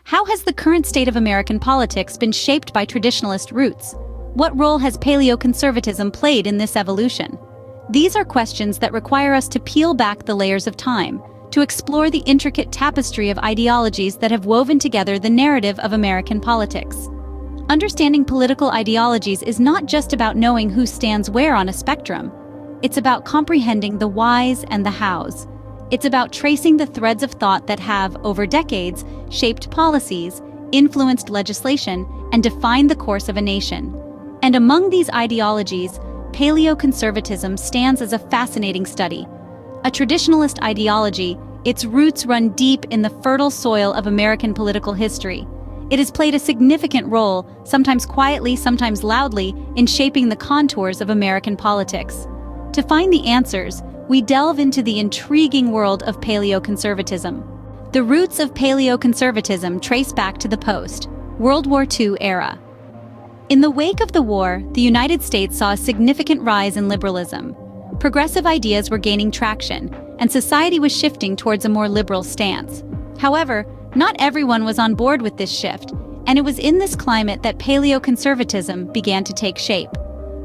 How has the current state of American politics been shaped by traditionalist roots? What role has paleoconservatism played in this evolution? These are questions that require us to peel back the layers of time, to explore the intricate tapestry of ideologies that have woven together the narrative of American politics. Understanding political ideologies is not just about knowing who stands where on a spectrum. It's about comprehending the whys and the hows. It's about tracing the threads of thought that have, over decades, shaped policies, influenced legislation, and defined the course of a nation. And among these ideologies, paleoconservatism stands as a fascinating study. A traditionalist ideology, its roots run deep in the fertile soil of American political history. It has played a significant role, sometimes quietly, sometimes loudly, in shaping the contours of American politics. To find the answers, we delve into the intriguing world of paleoconservatism. The roots of paleoconservatism trace back to the post-World War II era. In the wake of the war, the United States saw a significant rise in liberalism. Progressive ideas were gaining traction, and society was shifting towards a more liberal stance. However, not everyone was on board with this shift, and it was in this climate that paleoconservatism began to take shape.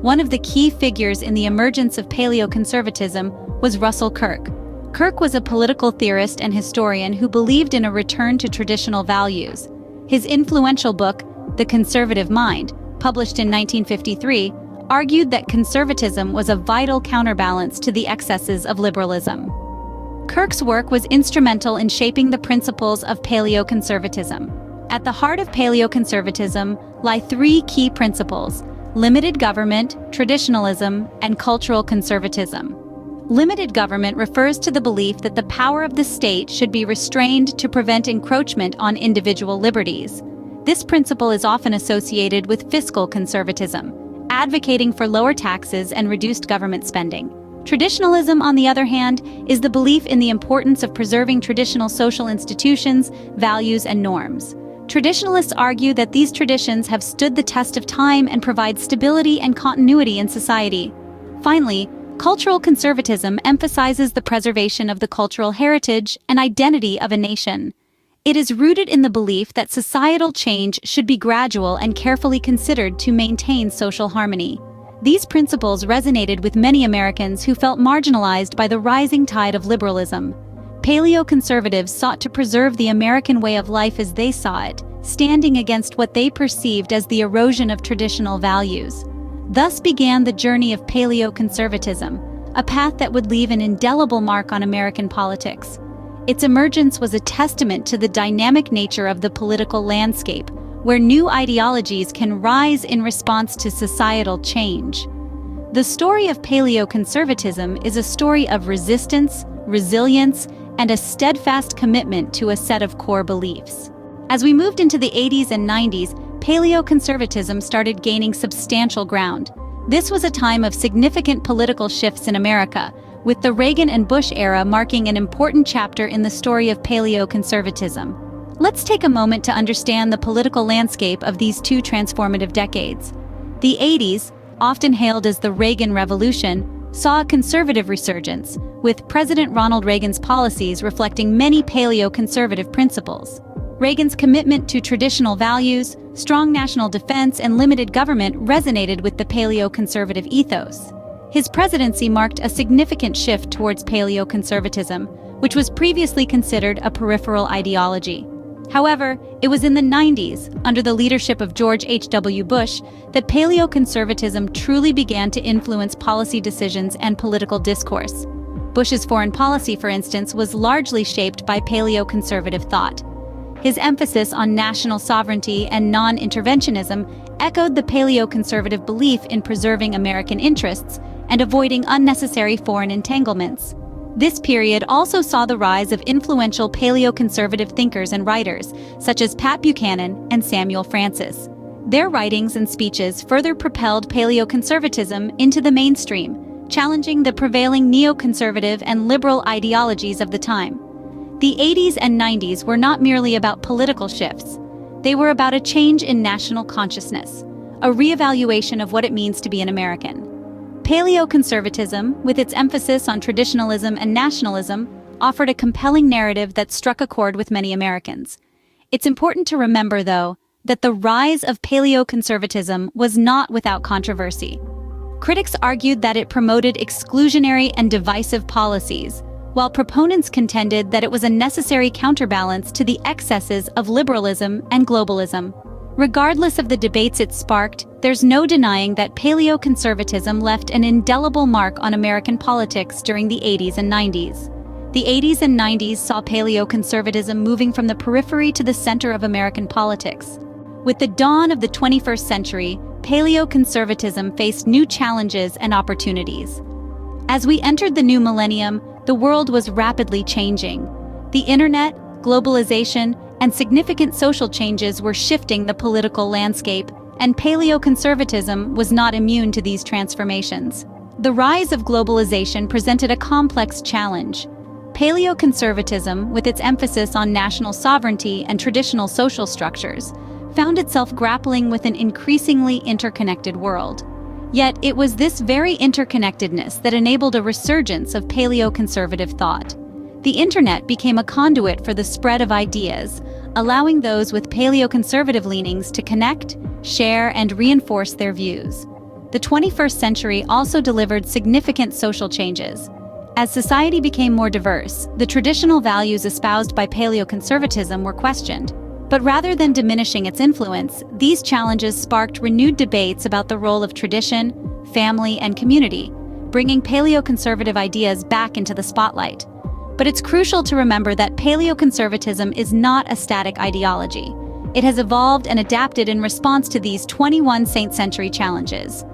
One of the key figures in the emergence of paleoconservatism was Russell Kirk. Kirk was a political theorist and historian who believed in a return to traditional values. His influential book, The Conservative Mind, published in 1953, argued that conservatism was a vital counterbalance to the excesses of liberalism. Kirk's work was instrumental in shaping the principles of paleoconservatism. At the heart of paleoconservatism lie three key principles: limited government, traditionalism, and cultural conservatism. Limited government refers to the belief that the power of the state should be restrained to prevent encroachment on individual liberties. This principle is often associated with fiscal conservatism, advocating for lower taxes and reduced government spending. Traditionalism, on the other hand, is the belief in the importance of preserving traditional social institutions, values, and norms. Traditionalists argue that these traditions have stood the test of time and provide stability and continuity in society. Finally, cultural conservatism emphasizes the preservation of the cultural heritage and identity of a nation. It is rooted in the belief that societal change should be gradual and carefully considered to maintain social harmony. These principles resonated with many Americans who felt marginalized by the rising tide of liberalism. Paleoconservatives sought to preserve the American way of life as they saw it, standing against what they perceived as the erosion of traditional values. Thus began the journey of paleoconservatism, a path that would leave an indelible mark on American politics. Its emergence was a testament to the dynamic nature of the political landscape, where new ideologies can rise in response to societal change. The story of paleoconservatism is a story of resistance, resilience, and a steadfast commitment to a set of core beliefs. As we moved into the 80s and 90s, paleoconservatism started gaining substantial ground. This was a time of significant political shifts in America, with the Reagan and Bush era marking an important chapter in the story of paleoconservatism. Let's take a moment to understand the political landscape of these two transformative decades. The 80s, often hailed as the Reagan Revolution, saw a conservative resurgence, with President Ronald Reagan's policies reflecting many paleoconservative principles. Reagan's commitment to traditional values, strong national defense, and limited government resonated with the paleoconservative ethos. His presidency marked a significant shift towards paleoconservatism, which was previously considered a peripheral ideology. However, it was in the 90s, under the leadership of George H.W. Bush, that paleoconservatism truly began to influence policy decisions and political discourse. Bush's foreign policy, for instance, was largely shaped by paleoconservative thought. His emphasis on national sovereignty and non-interventionism echoed the paleoconservative belief in preserving American interests and avoiding unnecessary foreign entanglements. This period also saw the rise of influential paleoconservative thinkers and writers, such as Pat Buchanan and Samuel Francis. Their writings and speeches further propelled paleoconservatism into the mainstream, challenging the prevailing neoconservative and liberal ideologies of the time. The 80s and 90s were not merely about political shifts. They were about a change in national consciousness, a reevaluation of what it means to be an American. Paleoconservatism, with its emphasis on traditionalism and nationalism, offered a compelling narrative that struck a chord with many Americans. It's important to remember, though, that the rise of paleoconservatism was not without controversy. Critics argued that it promoted exclusionary and divisive policies, while proponents contended that it was a necessary counterbalance to the excesses of liberalism and globalism. Regardless of the debates it sparked, there's no denying that paleoconservatism left an indelible mark on American politics during the 80s and 90s. The 80s and 90s saw paleoconservatism moving from the periphery to the center of American politics. With the dawn of the 21st century, paleoconservatism faced new challenges and opportunities. As we entered the new millennium, the world was rapidly changing. The internet, globalization, and significant social changes were shifting the political landscape, and paleoconservatism was not immune to these transformations. The rise of globalization presented a complex challenge. Paleoconservatism, with its emphasis on national sovereignty and traditional social structures, found itself grappling with an increasingly interconnected world. Yet it was this very interconnectedness that enabled a resurgence of paleoconservative thought. The internet became a conduit for the spread of ideas, allowing those with paleoconservative leanings to connect, share, and reinforce their views. The 21st century also delivered significant social changes. As society became more diverse, the traditional values espoused by paleoconservatism were questioned. But rather than diminishing its influence, these challenges sparked renewed debates about the role of tradition, family, and community, bringing paleoconservative ideas back into the spotlight. But it's crucial to remember that paleoconservatism is not a static ideology. It has evolved and adapted in response to these 21st century challenges.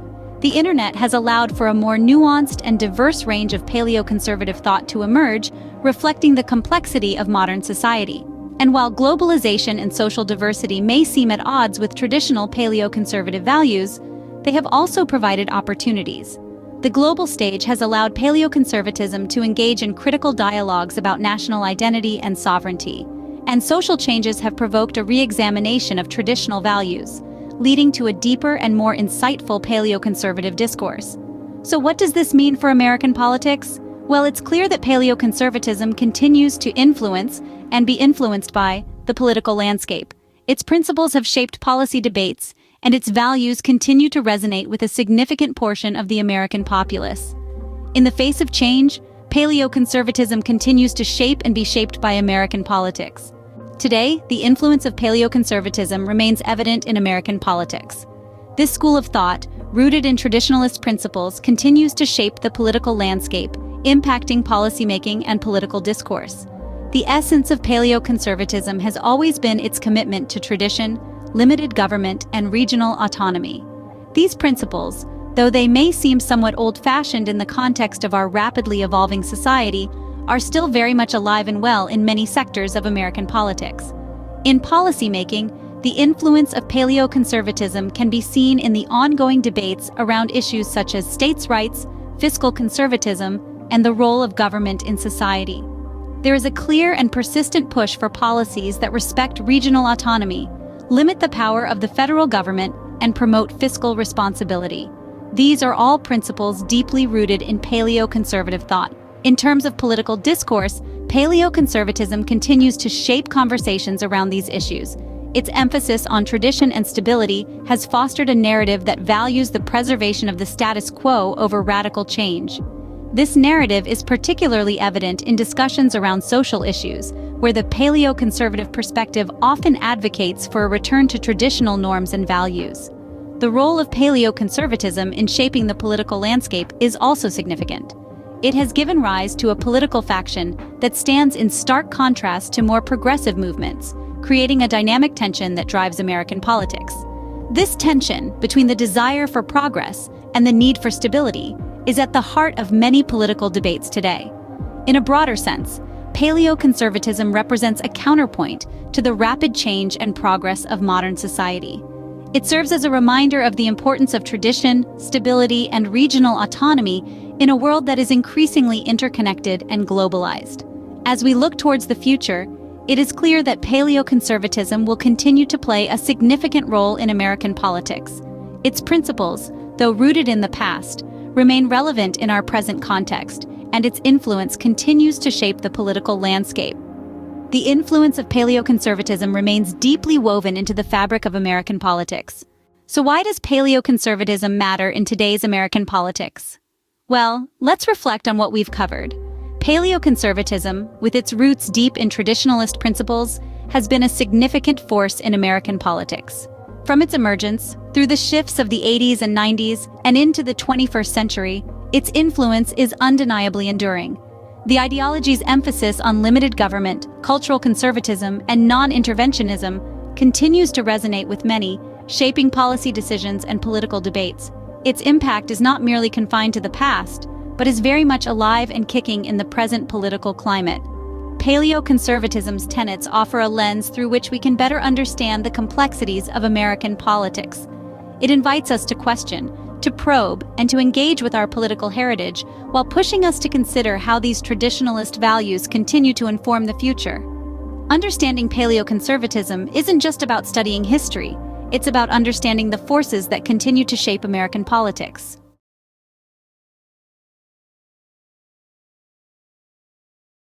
The internet has allowed for a more nuanced and diverse range of paleoconservative thought to emerge, reflecting the complexity of modern society. And while globalization and social diversity may seem at odds with traditional paleoconservative values, they have also provided opportunities. The global stage has allowed paleoconservatism to engage in critical dialogues about national identity and sovereignty, and social changes have provoked a re-examination of traditional values, leading to a deeper and more insightful paleoconservative discourse. So what does this mean for American politics? Well, it's clear that paleoconservatism continues to influence and be influenced by the political landscape. Its principles have shaped policy debates, and its values continue to resonate with a significant portion of the American populace. In the face of change, paleoconservatism continues to shape and be shaped by American politics. Today, the influence of paleoconservatism remains evident in American politics. This school of thought, rooted in traditionalist principles, continues to shape the political landscape, impacting policymaking and political discourse. The essence of paleoconservatism has always been its commitment to tradition, limited government, and regional autonomy. These principles, though they may seem somewhat old-fashioned in the context of our rapidly evolving society, are still very much alive and well in many sectors of American politics. In policymaking, the influence of paleoconservatism can be seen in the ongoing debates around issues such as states' rights, fiscal conservatism, and the role of government in society. There is a clear and persistent push for policies that respect regional autonomy, limit the power of the federal government, and promote fiscal responsibility. These are all principles deeply rooted in paleoconservative thought. In terms of political discourse, paleoconservatism continues to shape conversations around these issues. Its emphasis on tradition and stability has fostered a narrative that values the preservation of the status quo over radical change. This narrative is particularly evident in discussions around social issues, where the paleoconservative perspective often advocates for a return to traditional norms and values. The role of paleoconservatism in shaping the political landscape is also significant. It has given rise to a political faction that stands in stark contrast to more progressive movements, creating a dynamic tension that drives American politics. This tension between the desire for progress and the need for stability is at the heart of many political debates today. In a broader sense, paleoconservatism represents a counterpoint to the rapid change and progress of modern society. It serves as a reminder of the importance of tradition, stability, and regional autonomy in a world that is increasingly interconnected and globalized. As we look towards the future, it is clear that paleoconservatism will continue to play a significant role in American politics. Its principles, though rooted in the past, remain relevant in our present context, and its influence continues to shape the political landscape. the influence of paleoconservatism remains deeply woven into the fabric of American politics. So why does paleoconservatism matter in today's American politics? Well, let's reflect on what we've covered. Paleoconservatism, with its roots deep in traditionalist principles, has been a significant force in American politics. From its emergence, through the shifts of the 80s and 90s, and into the 21st century, its influence is undeniably enduring. The ideology's emphasis on limited government, cultural conservatism, and non-interventionism continues to resonate with many, shaping policy decisions and political debates. Its impact is not merely confined to the past, but is very much alive and kicking in the present political climate. Paleoconservatism's tenets offer a lens through which we can better understand the complexities of American politics. It invites us to question, to probe, and to engage with our political heritage, while pushing us to consider how these traditionalist values continue to inform the future. Understanding paleoconservatism isn't just about studying history, it's about understanding the forces that continue to shape American politics.